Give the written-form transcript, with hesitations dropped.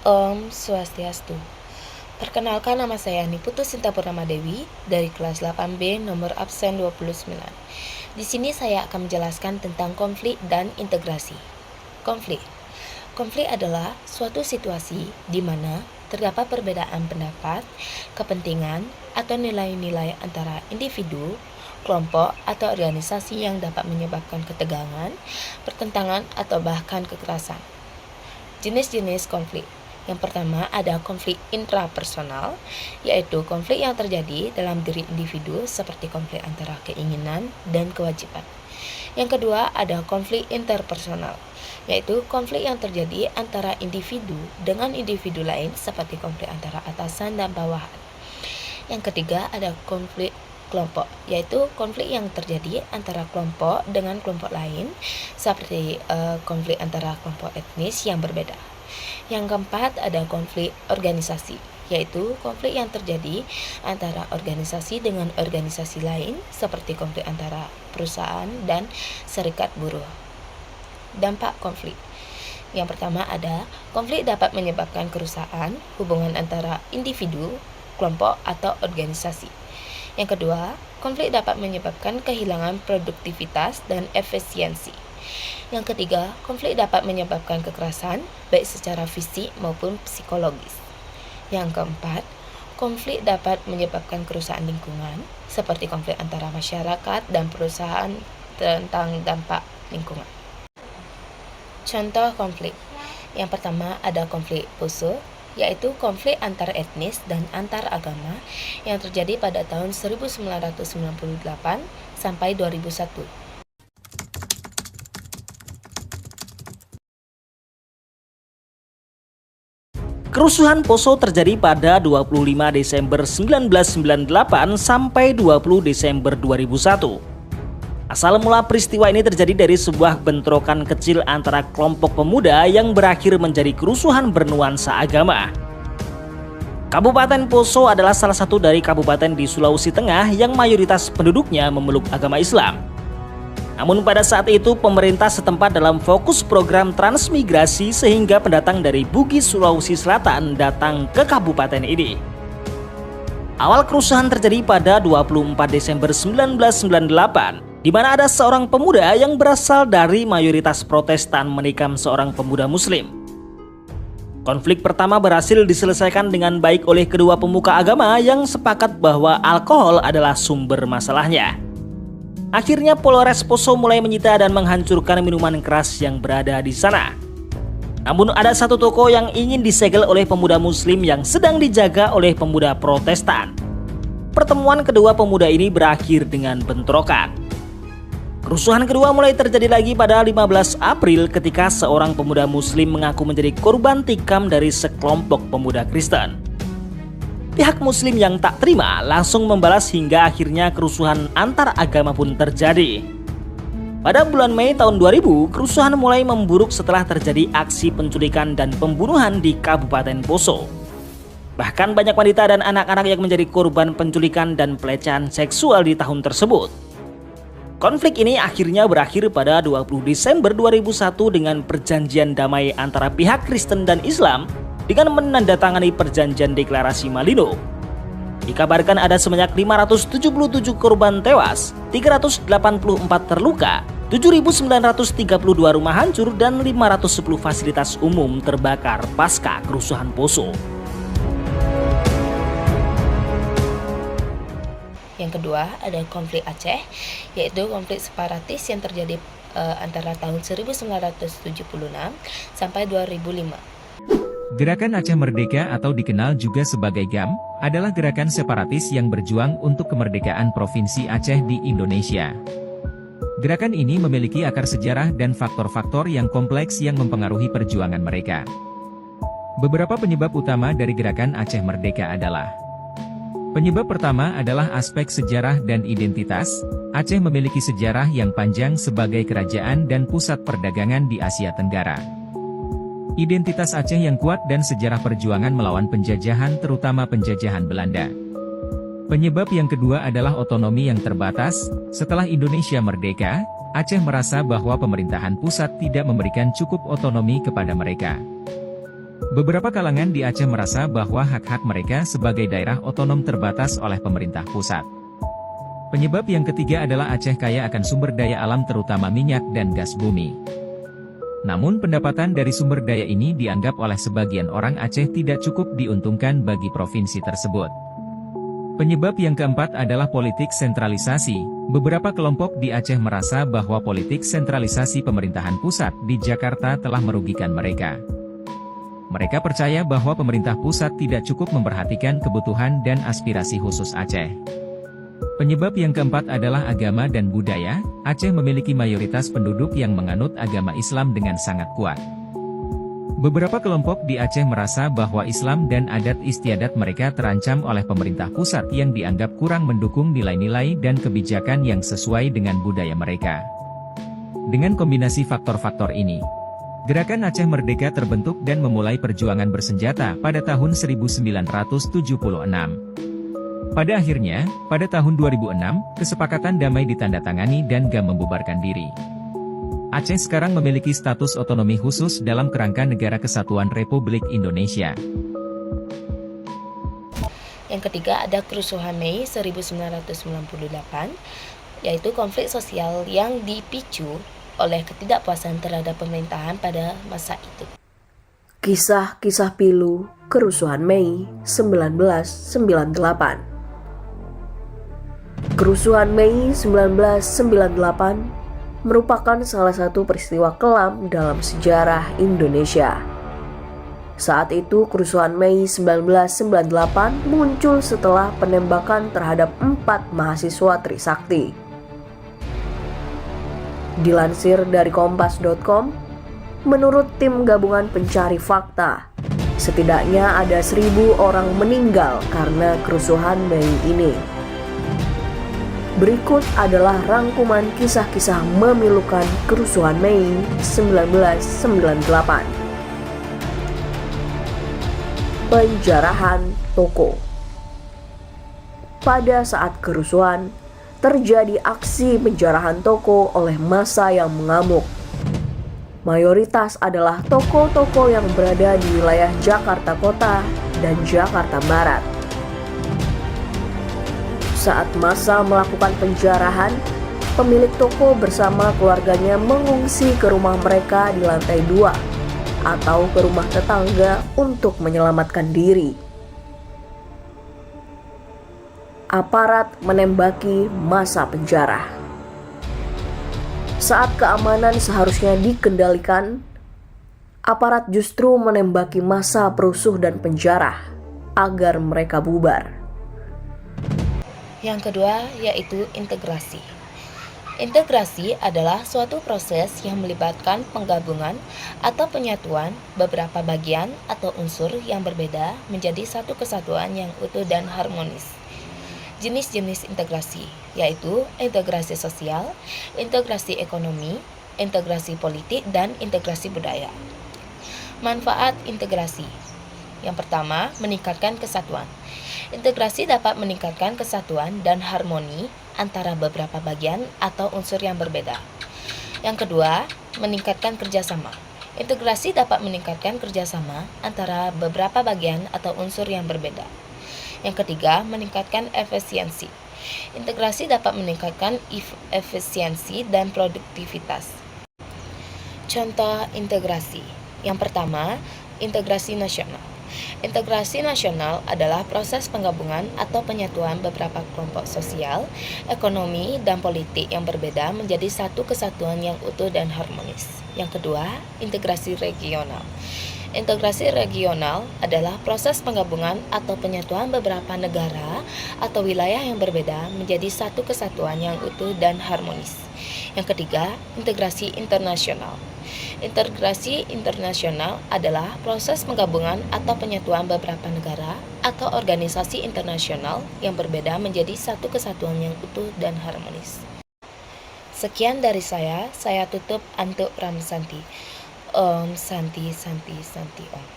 Om Swastiastu. Perkenalkan, nama saya Niputu Sinta Purnama Dewi dari kelas 8B nomor absen 29. Di sini saya akan menjelaskan tentang konflik dan integrasi. Konflik. Konflik adalah suatu situasi di mana terdapat perbedaan pendapat, kepentingan, atau nilai-nilai antara individu, kelompok, atau organisasi yang dapat menyebabkan ketegangan, pertentangan, atau bahkan kekerasan. Jenis-jenis konflik. Yang pertama ada konflik intrapersonal, yaitu konflik yang terjadi dalam diri individu seperti konflik antara keinginan dan kewajiban. Yang kedua ada konflik interpersonal, yaitu konflik yang terjadi antara individu dengan individu lain seperti konflik antara atasan dan bawahan. Yang ketiga ada konflik kelompok, yaitu konflik yang terjadi antara kelompok dengan kelompok lain seperti konflik antara kelompok etnis yang berbeda. Yang keempat ada konflik organisasi, yaitu konflik yang terjadi antara organisasi dengan organisasi lain seperti konflik antara perusahaan dan serikat buruh. Dampak konflik. Yang pertama ada konflik dapat menyebabkan kerusakan hubungan antara individu, kelompok, atau organisasi. Yang kedua, konflik dapat menyebabkan kehilangan produktivitas dan efisiensi. Yang ketiga, konflik dapat menyebabkan kekerasan, baik secara fisik maupun psikologis. Yang keempat, konflik dapat menyebabkan kerusakan lingkungan, seperti konflik antara masyarakat dan perusahaan tentang dampak lingkungan. Contoh konflik. Yang pertama ada konflik Poso, yaitu konflik antar etnis dan antar agama yang terjadi pada tahun 1998 sampai 2001. Kerusuhan Poso terjadi pada 25 Desember 1998 sampai 20 Desember 2001. Asal mula peristiwa ini terjadi dari sebuah bentrokan kecil antara kelompok pemuda yang berakhir menjadi kerusuhan bernuansa agama. Kabupaten Poso adalah salah satu dari kabupaten di Sulawesi Tengah yang mayoritas penduduknya memeluk agama Islam. Namun pada saat itu pemerintah setempat dalam fokus program transmigrasi sehingga pendatang dari Bugis, Sulawesi Selatan datang ke kabupaten ini. Awal kerusuhan terjadi pada 24 Desember 1998, di mana ada seorang pemuda yang berasal dari mayoritas Protestan menikam seorang pemuda Muslim. Konflik pertama berhasil diselesaikan dengan baik oleh kedua pemuka agama yang sepakat bahwa alkohol adalah sumber masalahnya. Akhirnya Polres Poso mulai menyita dan menghancurkan minuman keras yang berada di sana. Namun ada satu toko yang ingin disegel oleh pemuda Muslim yang sedang dijaga oleh pemuda Protestan. Pertemuan kedua pemuda ini berakhir dengan bentrokan. Kerusuhan kedua mulai terjadi lagi pada 15 April ketika seorang pemuda Muslim mengaku menjadi korban tikam dari sekelompok pemuda Kristen. Pihak Muslim yang tak terima langsung membalas hingga akhirnya kerusuhan antar agama pun terjadi. Pada bulan Mei tahun 2000, kerusuhan mulai memburuk setelah terjadi aksi penculikan dan pembunuhan di Kabupaten Poso. Bahkan banyak wanita dan anak-anak yang menjadi korban penculikan dan pelecehan seksual di tahun tersebut. Konflik ini akhirnya berakhir pada 20 Desember 2001 dengan perjanjian damai antara pihak Kristen dan Islam dengan menandatangani perjanjian deklarasi Malino. Dikabarkan ada sebanyak 577 korban tewas, 384 terluka, 7.932 rumah hancur, dan 510 fasilitas umum terbakar pasca kerusuhan Poso. Yang kedua ada konflik Aceh, yaitu konflik separatis yang terjadi antara tahun 1976 sampai 2005. Gerakan Aceh Merdeka atau dikenal juga sebagai GAM, adalah gerakan separatis yang berjuang untuk kemerdekaan Provinsi Aceh di Indonesia. Gerakan ini memiliki akar sejarah dan faktor-faktor yang kompleks yang mempengaruhi perjuangan mereka. Beberapa penyebab utama dari gerakan Aceh Merdeka adalah: penyebab pertama adalah aspek sejarah dan identitas. Aceh memiliki sejarah yang panjang sebagai kerajaan dan pusat perdagangan di Asia Tenggara. Identitas Aceh yang kuat dan sejarah perjuangan melawan penjajahan, terutama penjajahan Belanda. Penyebab yang kedua adalah otonomi yang terbatas. Setelah Indonesia merdeka, Aceh merasa bahwa pemerintahan pusat tidak memberikan cukup otonomi kepada mereka. Beberapa kalangan di Aceh merasa bahwa hak-hak mereka sebagai daerah otonom terbatas oleh pemerintah pusat. Penyebab yang ketiga adalah Aceh kaya akan sumber daya alam terutama minyak dan gas bumi. Namun pendapatan dari sumber daya ini dianggap oleh sebagian orang Aceh tidak cukup diuntungkan bagi provinsi tersebut. Penyebab yang keempat adalah politik sentralisasi. Beberapa kelompok di Aceh merasa bahwa politik sentralisasi pemerintahan pusat di Jakarta telah merugikan mereka. Mereka percaya bahwa pemerintah pusat tidak cukup memperhatikan kebutuhan dan aspirasi khusus Aceh. Penyebab yang keempat adalah agama dan budaya. Aceh memiliki mayoritas penduduk yang menganut agama Islam dengan sangat kuat. Beberapa kelompok di Aceh merasa bahwa Islam dan adat istiadat mereka terancam oleh pemerintah pusat yang dianggap kurang mendukung nilai-nilai dan kebijakan yang sesuai dengan budaya mereka. Dengan kombinasi faktor-faktor ini, Gerakan Aceh Merdeka terbentuk dan memulai perjuangan bersenjata pada tahun 1976. Pada akhirnya, pada tahun 2006, kesepakatan damai ditandatangani dan GAM membubarkan diri. Aceh sekarang memiliki status otonomi khusus dalam kerangka Negara Kesatuan Republik Indonesia. Yang ketiga ada kerusuhan Mei 1998, yaitu konflik sosial yang dipicu oleh ketidakpuasan terhadap pemerintahan pada masa itu. Kisah-kisah pilu kerusuhan Mei 1998. Kerusuhan Mei 1998 merupakan salah satu peristiwa kelam dalam sejarah Indonesia. Saat itu kerusuhan Mei 1998 muncul setelah penembakan terhadap 4 mahasiswa Trisakti. Dilansir dari kompas.com, menurut tim gabungan pencari fakta, setidaknya ada 1.000 orang meninggal karena kerusuhan Mei ini. Berikut adalah rangkuman kisah-kisah memilukan kerusuhan Mei 1998. Penjarahan toko. Pada saat kerusuhan, terjadi aksi penjarahan toko oleh massa yang mengamuk. Mayoritas adalah toko-toko yang berada di wilayah Jakarta Kota dan Jakarta Barat. Saat massa melakukan penjarahan, pemilik toko bersama keluarganya mengungsi ke rumah mereka di lantai 2 atau ke rumah tetangga untuk menyelamatkan diri. Aparat menembaki massa penjara. Saat keamanan seharusnya dikendalikan, aparat justru menembaki massa perusuh dan penjara agar mereka bubar. Yang kedua yaitu integrasi. Integrasi adalah suatu proses yang melibatkan penggabungan atau penyatuan beberapa bagian atau unsur yang berbeda menjadi satu kesatuan yang utuh dan harmonis. Jenis-jenis integrasi yaitu integrasi sosial, integrasi ekonomi, integrasi politik, dan integrasi budaya. Manfaat integrasi. Yang pertama, meningkatkan kesatuan. Integrasi dapat meningkatkan kesatuan dan harmoni antara beberapa bagian atau unsur yang berbeda. Yang kedua, meningkatkan kerjasama. Integrasi dapat meningkatkan kerjasama antara beberapa bagian atau unsur yang berbeda. Yang ketiga, meningkatkan efisiensi. Integrasi dapat meningkatkan efisiensi dan produktivitas. Contoh integrasi. Yang pertama, integrasi nasional. Integrasi nasional adalah proses penggabungan atau penyatuan beberapa kelompok sosial, ekonomi, dan politik yang berbeda menjadi satu kesatuan yang utuh dan harmonis. Yang kedua, integrasi regional. Integrasi regional adalah proses penggabungan atau penyatuan beberapa negara atau wilayah yang berbeda menjadi satu kesatuan yang utuh dan harmonis. Yang ketiga, integrasi internasional. Integrasi internasional adalah proses penggabungan atau penyatuan beberapa negara atau organisasi internasional yang berbeda menjadi satu kesatuan yang utuh dan harmonis. Sekian dari saya tutup Antuk Ramsanti. Om Santi Santi Santi Om.